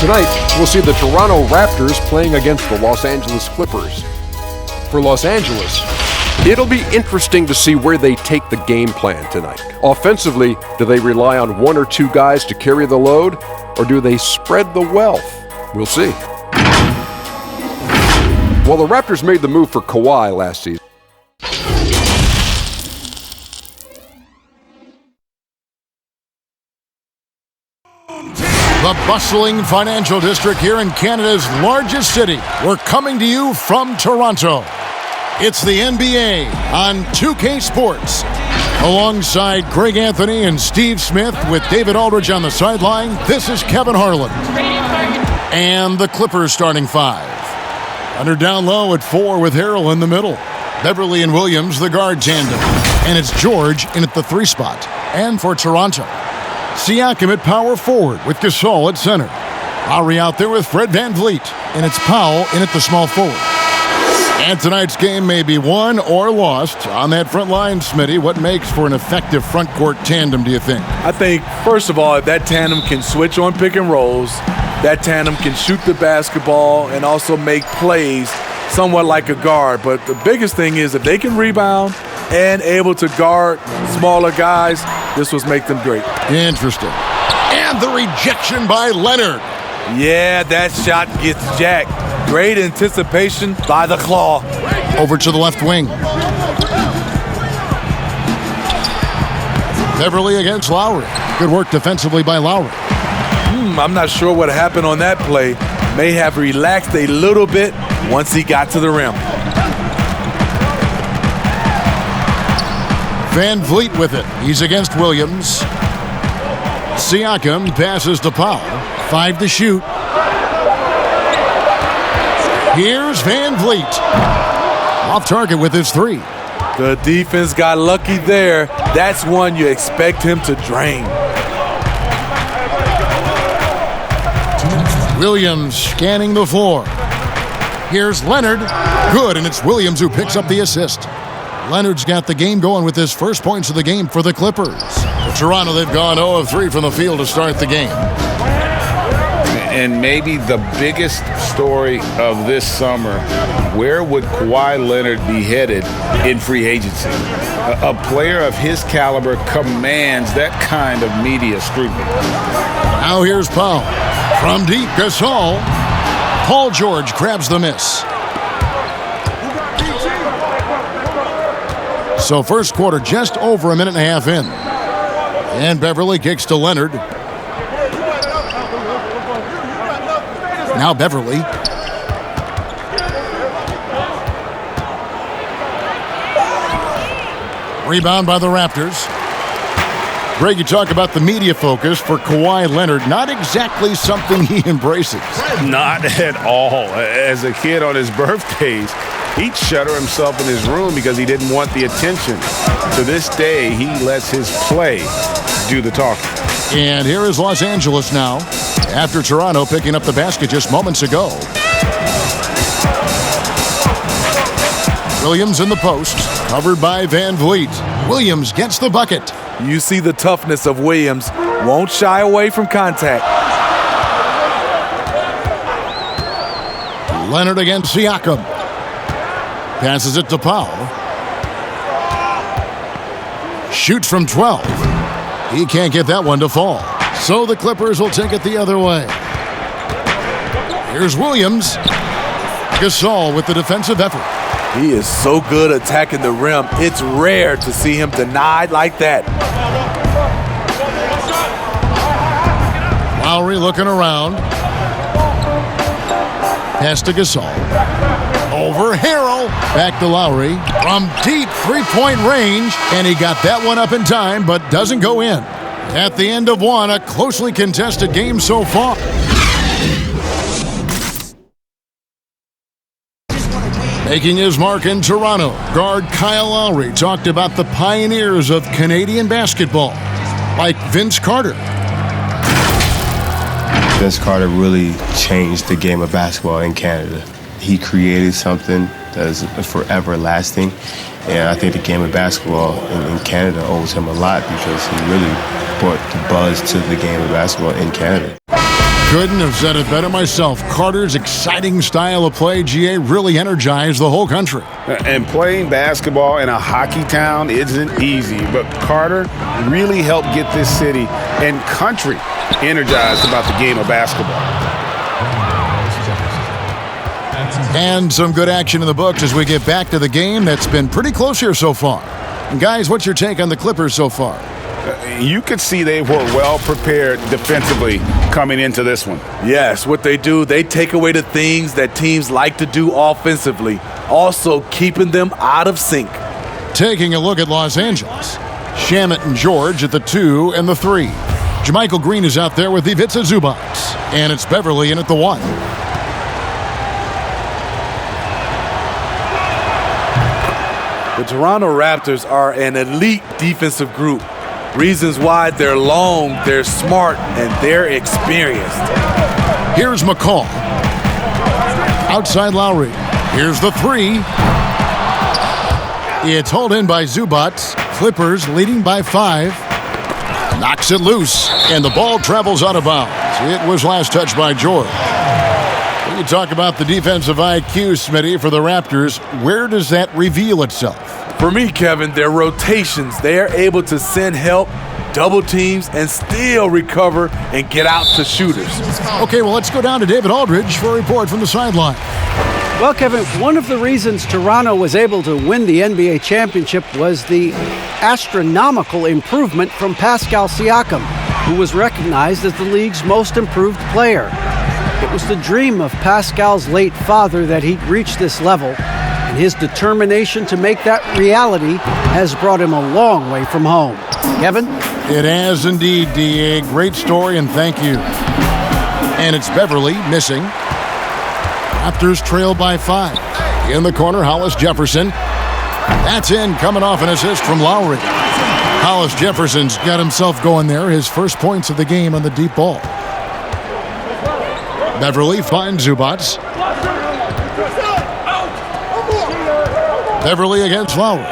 Tonight, we'll see the Toronto Raptors playing against the Los Angeles Clippers. For Los Angeles, it'll be interesting to see where they take the game plan tonight. Offensively, do they rely on one or two guys to carry the load, or do they spread the wealth? We'll see. Well, the Raptors made the move for Kawhi last season. The bustling financial district here in Canada's largest city. We're coming to you from Toronto. It's the NBA on 2K Sports. Alongside Greg Anthony and Steve Smith with David Aldridge on the sideline, this is Kevin Harlan. And the Clippers starting five. Under down low at 4 with Harrell in the middle. Beverly and Williams, the guard tandem. And it's George in at the 3 spot. And for Toronto, Siakam at power forward with Gasol at center. Lowry out there with Fred VanVleet. And it's Powell in at the small forward. And tonight's game may be won or lost on that front line, Smitty. What makes for an effective front court tandem, do you think? I think, first of all, if that tandem can switch on pick and rolls, that tandem can shoot the basketball and also make plays somewhat like a guard. But the biggest thing is if they can rebound and able to guard smaller guys, this will make them great. Interesting. And the rejection by Leonard. Yeah, that shot gets jacked. Great anticipation by the claw. Over to the left wing. Beverly against Lowry. Good work defensively by Lowry. I'm not sure what happened on that play. May have relaxed a little bit once he got to the rim. VanVleet with it. He's against Williams. Siakam passes to Powell. 5 to shoot. Here's VanVleet. Off target with his 3. The defense got lucky there. That's one you expect him to drain. Williams scanning the floor. Here's Leonard. Good, and it's Williams who picks up the assist. Leonard's got the game going with his first points of the game for the Clippers. For Toronto, they've gone 0 of 3 from the field to start the game. And maybe the biggest story of this summer, where would Kawhi Leonard be headed in free agency? A player of his caliber commands that kind of media scrutiny. Now here's Powell. From deep, Gasol. Paul George grabs the miss. So first quarter just over a minute and a half in. And Beverly kicks to Leonard. Now Beverly. Rebound by the Raptors. Greg, you talk about the media focus for Kawhi Leonard. Not exactly something he embraces. Not at all. As a kid on his birthdays, he'd shutter himself in his room because he didn't want the attention. To this day, he lets his play do the talking. And here is Los Angeles now, after Toronto picking up the basket just moments ago. Williams in the post, covered by VanVleet. Williams gets the bucket. You see the toughness of Williams. Won't shy away from contact. Leonard against Siakam. Passes it to Powell. Shoots from 12. He can't get that one to fall. So the Clippers will take it the other way. Here's Williams. Gasol with the defensive effort. He is so good attacking the rim. It's rare to see him denied like that. Lowry looking around. Pass to Gasol. Over Harrell. Back to Lowry. From deep three-point range. And he got that one up in time, but doesn't go in. At the end of one, a closely contested game so far. Making his mark in Toronto, guard Kyle Lowry talked about the pioneers of Canadian basketball, like Vince Carter. Vince Carter really changed the game of basketball in Canada. He created something that is forever lasting, and I think the game of basketball in Canada owes him a lot because he really brought the buzz to the game of basketball in Canada. Couldn't have said it better myself. Carter's exciting style of play, GA, really energized the whole country. And playing basketball in a hockey town isn't easy, but Carter really helped get this city and country energized about the game of basketball. And some good action in the books as we get back to the game that's been pretty close here so far. And guys, what's your take on the Clippers so far? You could see they were well prepared defensively coming into this one. Yes, what they do, they take away the things that teams like to do offensively, also keeping them out of sync. Taking a look at Los Angeles. Shamet and George at the 2 and the 3. Jermichael Green is out there with Ivica Zubac. And it's Beverly in at the 1. The Toronto Raptors are an elite defensive group. Reasons why: they're long, they're smart, and they're experienced. Here's McCall. Outside Lowry. Here's the 3. It's hauled in by Zubac. Clippers leading by 5. Knocks it loose, and the ball travels out of bounds. It was last touched by George. When you talk about the defensive IQ, Smitty, for the Raptors, where does that reveal itself? For me, Kevin, their rotations, they are able to send help, double teams, and still recover and get out to shooters. Okay, well, let's go down to David Aldridge for a report from the sideline. Well, Kevin, one of the reasons Toronto was able to win the NBA championship was the astronomical improvement from Pascal Siakam, who was recognized as the league's most improved player. It was the dream of Pascal's late father that he'd reach this level, and his determination to make that reality has brought him a long way from home. Kevin? It has indeed, D.A. Great story, and thank you. And it's Beverly missing. Raptors trail by 5. In the corner, Hollis Jefferson. That's in, coming off an assist from Lowry. Hollis Jefferson's got himself going there, his first points of the game on the deep ball. Beverly finds Zubac. Beverly against Lowry.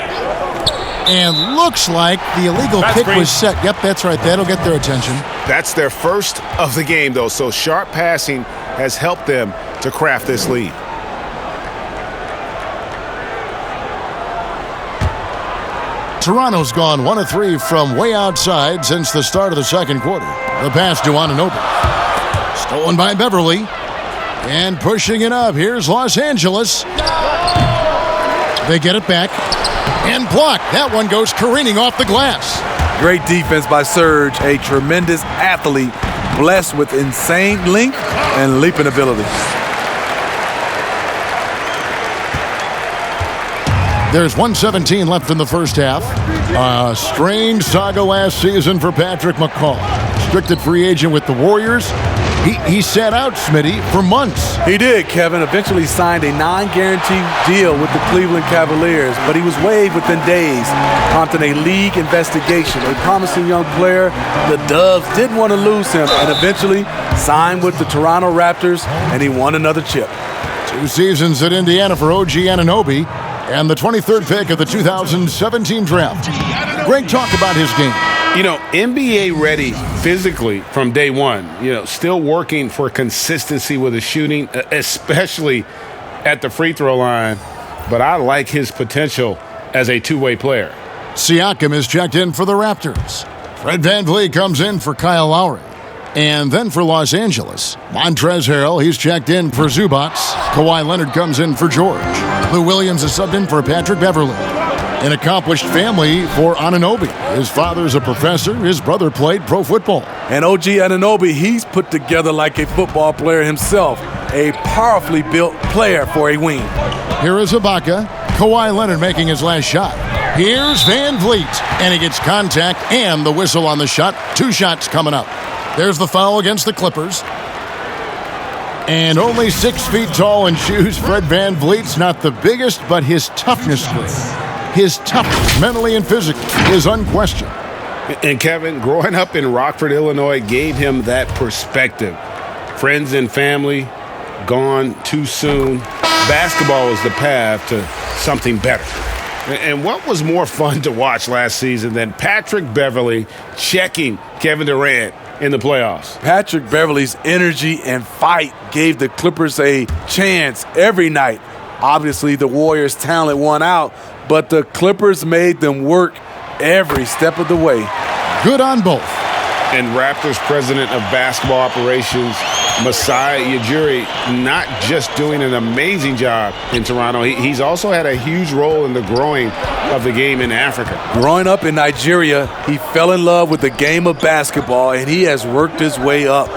And looks like the illegal pick was set. Yep, that's right. That'll get their attention. That's their first of the game, though, so sharp passing has helped them to craft this lead. Toronto's gone 1 of 3 from way outside since the start of the second quarter. The pass to Anunoby. Stolen by Beverly. And pushing it up. Here's Los Angeles. They get it back. And blocked. That one goes careening off the glass. Great defense by Serge, a tremendous athlete, blessed with insane length and leaping ability. There's 1:17 left in the first half. A strange saga last season for Patrick McCall. Restricted free agent with the Warriors. He sat out, Smitty, for months. He did, Kevin. Eventually signed a non-guaranteed deal with the Cleveland Cavaliers, but he was waived within days, prompting a league investigation. A promising young player, the Dubs didn't want to lose him, and eventually signed with the Toronto Raptors, and he won another chip. 2 seasons at Indiana for OG Anunoby, and the 23rd pick of the 2017 draft. Great talk about his game. You know, NBA ready physically from day one. You know, still working for consistency with his shooting, especially at the free throw line. But I like his potential as a two-way player. Siakam is checked in for the Raptors. Fred VanVleet comes in for Kyle Lowry. And then for Los Angeles, Montrezl Harrell, he's checked in for Zubac. Kawhi Leonard comes in for George. Lou Williams is subbed in for Patrick Beverly. An accomplished family for Anunoby. His father's a professor. His brother played pro football. And OG Anunoby, he's put together like a football player himself. A powerfully built player for a wing. Here is Ibaka. Kawhi Leonard making his last shot. Here's VanVleet. And he gets contact and the whistle on the shot. 2 shots coming up. There's the foul against the Clippers. And only 6 feet tall in shoes. Fred VanVleet's not the biggest, but his toughness great. His toughness, mentally and physically, is unquestioned. And Kevin, growing up in Rockford, Illinois, gave him that perspective. Friends and family gone too soon. Basketball was the path to something better. And what was more fun to watch last season than Patrick Beverly checking Kevin Durant in the playoffs. Patrick Beverley's energy and fight gave the Clippers a chance every night. Obviously, the Warriors' talent won out, but the Clippers made them work every step of the way. Good on both. And Raptors president of basketball operations, Masai Ujiri, not just doing an amazing job in Toronto, he's also had a huge role in the growing of the game in Africa. Growing up in Nigeria, he fell in love with the game of basketball, and he has worked his way up.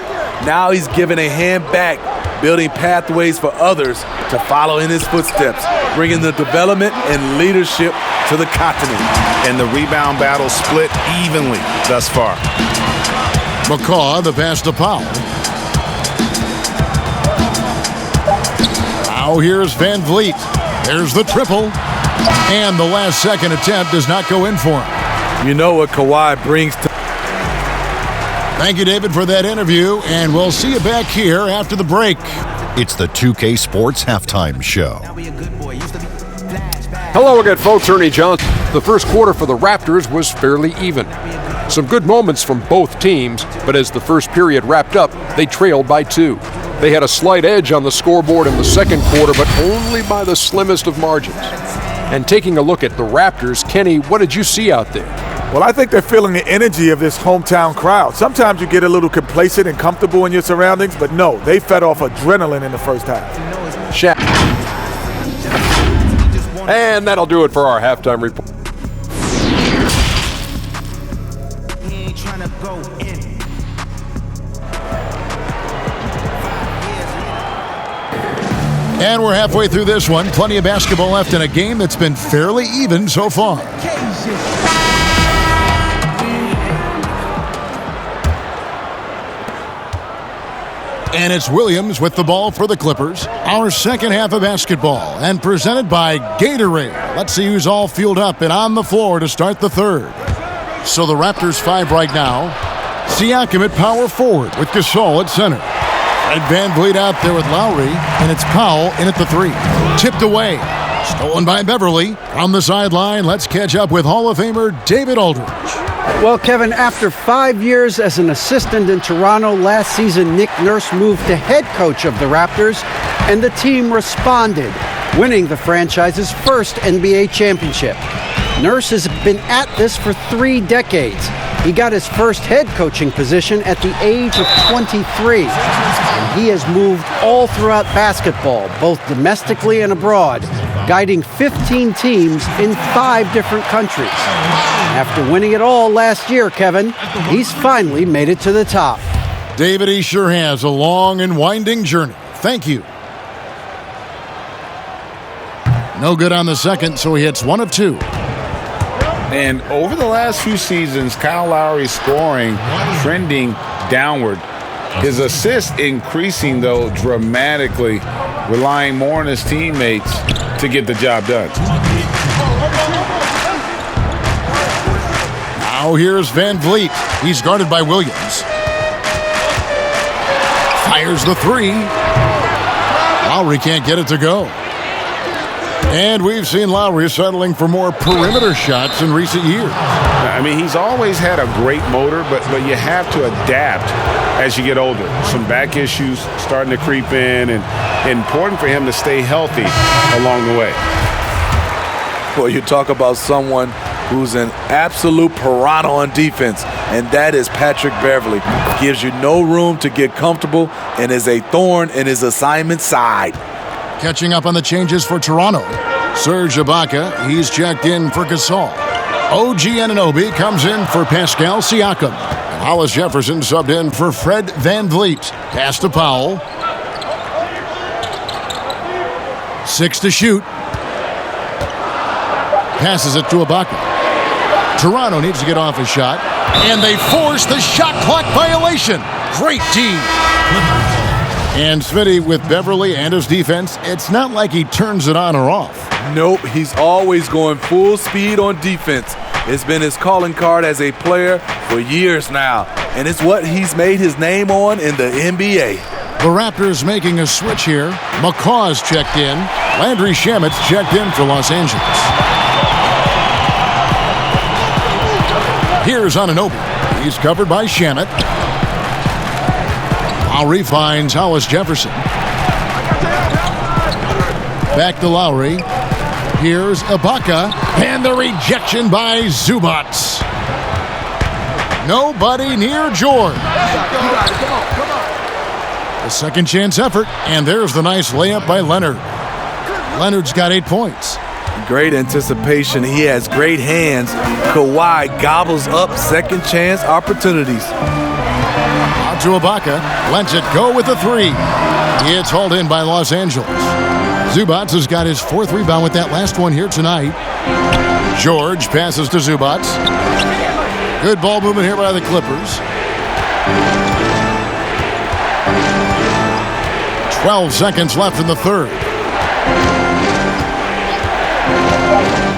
Now he's given a hand back, building pathways for others to follow in his footsteps, bringing the development and leadership to the continent. And the rebound battle split evenly thus far. McCaw, the pass to Powell. Now here's Van Vliet. There's the triple. And the last second attempt does not go in for him. You know what Kawhi brings to... Thank you, David, for that interview, and we'll see you back here after the break. It's the 2K Sports Halftime Show. Hello again, folks. Ernie Johnson. The first quarter for the Raptors was fairly even. Some good moments from both teams, but as the first period wrapped up, they trailed by 2. They had a slight edge on the scoreboard in the second quarter, but only by the slimmest of margins. And taking a look at the Raptors, Kenny, what did you see out there? Well, I think they're feeling the energy of this hometown crowd. Sometimes you get a little complacent and comfortable in your surroundings, but no, they fed off adrenaline in the first half. Shaq. And that'll do it for our halftime report. And we're halfway through this one. Plenty of basketball left in a game that's been fairly even so far. And it's Williams with the ball for the Clippers. Our second half of basketball, and presented by Gatorade. Let's see who's all fueled up and on the floor to start the third. So the Raptors 5 right now. Siakam at power forward with Gasol at center. And Van Vliet out there with Lowry, and it's Powell in at the 3. Tipped away. Stolen by Beverley. On the sideline, let's catch up with Hall of Famer David Aldridge. Well, Kevin, after 5 years as an assistant in Toronto, last season Nick Nurse moved to head coach of the Raptors, and the team responded, winning the franchise's first NBA championship. Nurse has been at this for 3 decades. He got his first head coaching position at the age of 23. And he has moved all throughout basketball, both domestically and abroad, guiding 15 teams in 5 different countries. After winning it all last year, Kevin, he's finally made it to the top. David, he sure has a long and winding journey. Thank you. No good on the second, so he hits 1 of 2. And over the last few seasons, Kyle Lowry's scoring trending downward. His assists increasing, though, dramatically, relying more on his teammates to get the job done. Now here's Van Vliet. He's guarded by Williams. Fires the 3. Lowry can't get it to go. And we've seen Lowry settling for more perimeter shots in recent years. I mean, he's always had a great motor, but you have to adapt as you get older. Some back issues starting to creep in, and important for him to stay healthy along the way. Well, you talk about someone who's an absolute piranha on defense, and that is Patrick Beverley. Gives you no room to get comfortable and is a thorn in his assignment side. Catching up on the changes for Toronto. Serge Ibaka, he's checked in for Gasol. OG Anunoby comes in for Pascal Siakam. And Hollis Jefferson subbed in for Fred Van Vliet. Pass to Powell. 6 to shoot. Passes it to Ibaka. Toronto needs to get off a shot. And they force the shot clock violation. Great D. And Smitty with Beverley and his defense, it's not like he turns it on or off. Nope, he's always going full speed on defense. It's been his calling card as a player for years now, and it's what he's made his name on in the NBA. The Raptors making a switch here. McCaw's checked in. Landry Shamet's checked in for Los Angeles. Here's Anunoby. He's covered by Shamet. Lowry finds Hollis Jefferson. Back to Lowry. Here's Ibaka. And the rejection by Zubac. Nobody near George. A second chance effort. And there's the nice layup by Leonard. Leonard's got 8 points. Great anticipation. He has great hands. Kawhi gobbles up second chance opportunities. Out to Ibaka. Lets it go with the 3. It's hauled in by Los Angeles. Zubac has got his 4th rebound with that last one here tonight. George passes to Zubac. Good ball movement here by the Clippers. 12 seconds left in the third.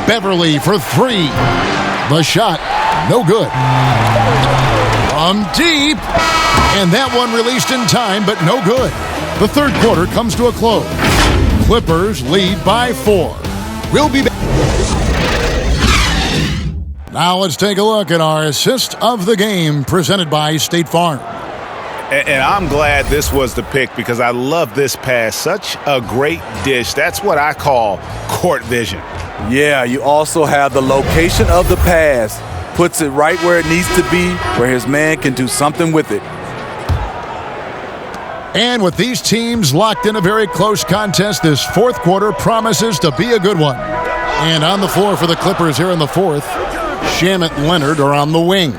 Beverly for 3. The shot, no good. From deep. And that one released in time, but no good. The third quarter comes to a close. Clippers lead by 4. We'll be back. Now let's take a look at our assist of the game presented by State Farm. And I'm glad this was the pick because I love this pass. Such a great dish. That's what I call court vision. Yeah, you also have the location of the pass. Puts it right where it needs to be, where his man can do something with it. And with these teams locked in a very close contest, this fourth quarter promises to be a good one. And on the floor for the Clippers here in the fourth, Shamet and Leonard are on the wings.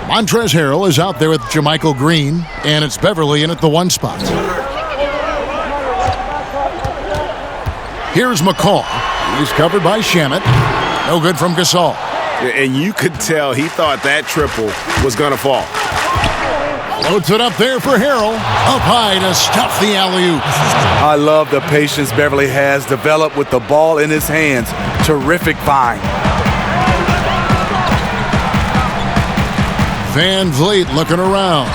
Montrezl Harrell is out there with Jermichael Green, and it's Beverly in at the 1 spot. Here's McCall. He's covered by Shamet. No good from Gasol. And you could tell he thought that triple was going to fall. Loads it up there for Harrell. Up high to stuff the alley-oop. I love the patience Beverly has developed with the ball in his hands. Terrific find. Van Vliet looking around.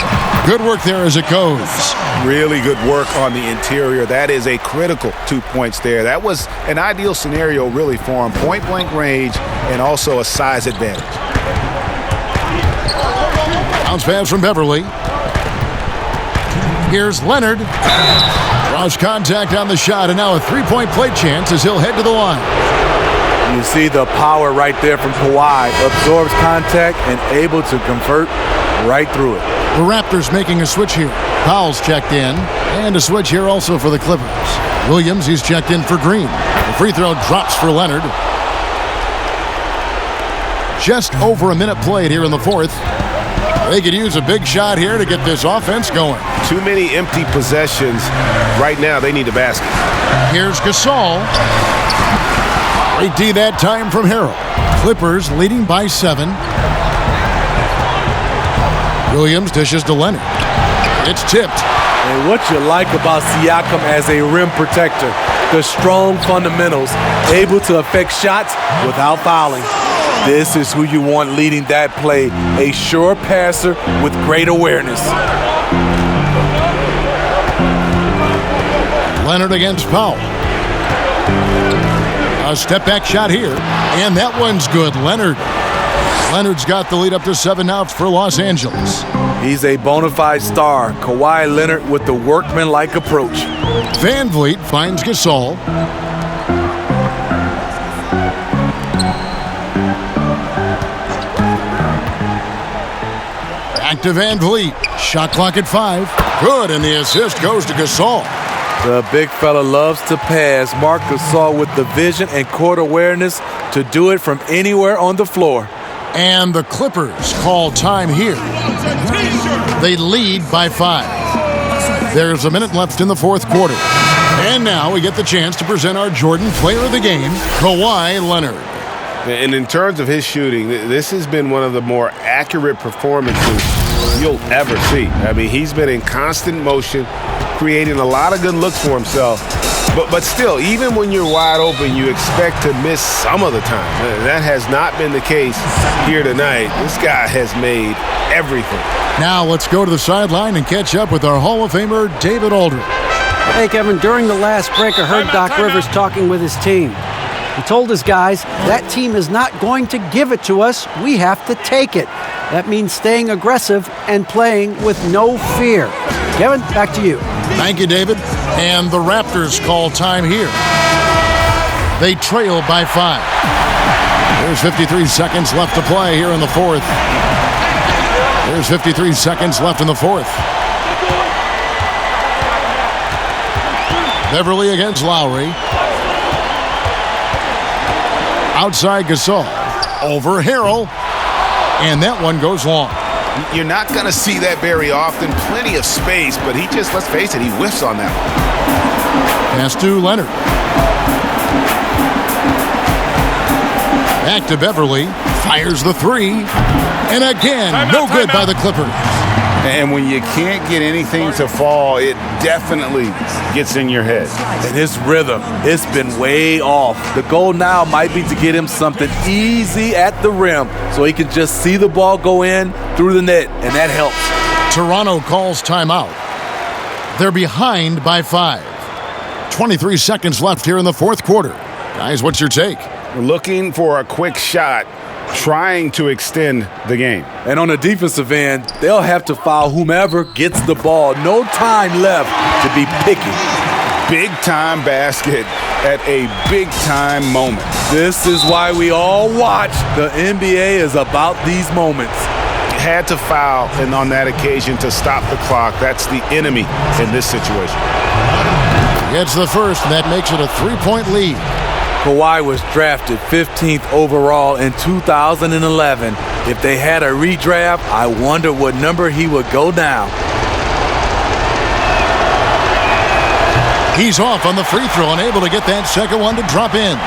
Good work there as it goes. Really good work on the interior. That is a critical 2 points there. That was an ideal scenario really for him. Point-blank range and also a size advantage. Bounce pass from Beverly. Here's Leonard. Draws contact on the shot, and now a three-point play chance as he'll head to the line. You see the power right there from Kawhi. Absorbs contact and able to convert right through it. The Raptors making a switch here. Powell's checked in, and a switch here also for the Clippers. Williams, he's checked in for Green. The free throw drops for Leonard. Just over a minute played here in the fourth. They could use a big shot here to get this offense going. Too many empty possessions. Right now, they need a basket. Here's Gasol. Great D that time from Harrell. Clippers leading by 7. Williams dishes to Leonard. It's tipped. And what you like about Siakam as a rim protector, the strong fundamentals, able to affect shots without fouling. This is who you want leading that play, a sure passer with great awareness. Leonard against Powell. A step-back shot here, and that one's good. Leonard's got the lead up to 7 now for Los Angeles. He's a bona fide star. Kawhi Leonard with the workman-like approach. Van Vliet finds Gasol. Back to Van Vliet. Shot clock at 5. Good, and the assist goes to Gasol. The big fella loves to pass. Marc Gasol with the vision and court awareness to do it from anywhere on the floor. And the Clippers call time here. They lead by 5. There's a minute left in the fourth quarter. And now we get the chance to present our Jordan Player of the Game, Kawhi Leonard. And in terms of his shooting, this has been one of the more accurate performances you'll ever see. I mean, he's been in constant motion, creating a lot of good looks for himself. But still, even when you're wide open, you expect to miss some of the time. That has not been the case here tonight. This guy has made everything. Now let's go to the sideline and catch up with our Hall of Famer, David Aldridge. Hey, Kevin, during the last break, I heard Doc Rivers talking with his team. He told his guys, that team is not going to give it to us. We have to take it. That means staying aggressive and playing with no fear. Kevin, back to you. Thank you, David. And the Raptors call time here. They trail by 5. There's 53 seconds left to play here in the fourth. There's 53 seconds left in the fourth. Beverly against Lowry. Outside Gasol. Over Harrell. And that one goes long. You're not going to see that very often. Plenty of space, but he just, let's face it, he whiffs on that one. Pass to Leonard. Back to Beverly. Fires the three. And again, no good by the Clippers. And when you can't get anything to fall, it definitely gets in your head. And his rhythm, it's been way off. The goal now might be to get him something easy at the rim so he can just see the ball go in through the net, and that helps. Toronto calls timeout. They're behind by 5. 23 seconds left here in the fourth quarter. Guys, what's your take? Looking for a quick shot, trying to extend the game. And on the defensive end, they'll have to foul whomever gets the ball. No time left to be picky. Big-time basket at a big-time moment. This is why we all watch. The NBA is about these moments. Had to foul, and on that occasion to stop the clock. That's the enemy in this situation. Gets the first, and that makes it a 3-point lead. Kawhi was drafted 15th overall in 2011. If they had a redraft, I wonder what number he would go now. He's off on the free throw and able to get that second one to drop in.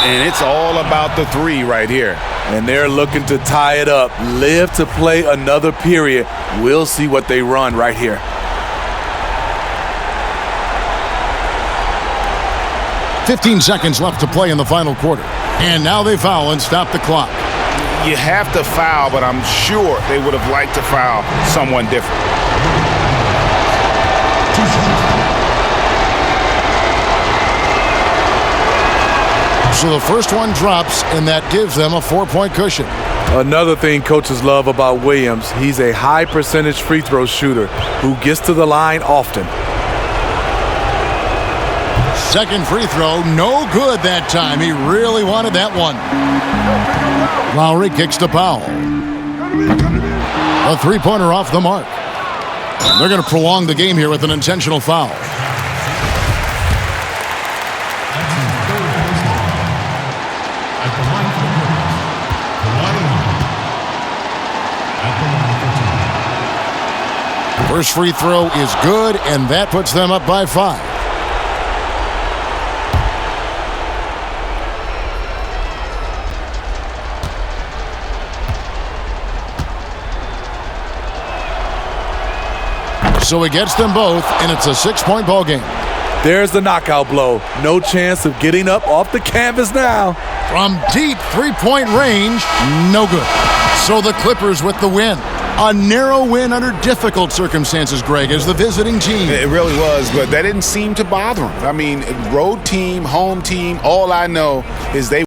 And it's all about the three right here. And they're looking to tie it up. Live to play another period. We'll see what they run right here. "15 seconds left to play in the final quarter. And now they foul and stop the clock. You have to foul, but I'm sure they would have liked to foul someone different. So the first one drops, and that gives them a 4-point cushion. Another thing coaches love about Williams, he's a high percentage free throw shooter who gets to the line often. Second free throw, no good that time. He really wanted that one. Lowry kicks to Powell. A three-pointer off the mark. And they're going to prolong the game here with an intentional foul. First free throw is good, and that puts them up by 5. So he gets them both, and it's a 6-point ball game. There's the knockout blow. No chance of getting up off the canvas now. From deep three-point range, no good. So the Clippers with the win. A narrow win under difficult circumstances, Greg, as the visiting team. It really was, but that didn't seem to bother them. I mean, road team, home team, all I know is they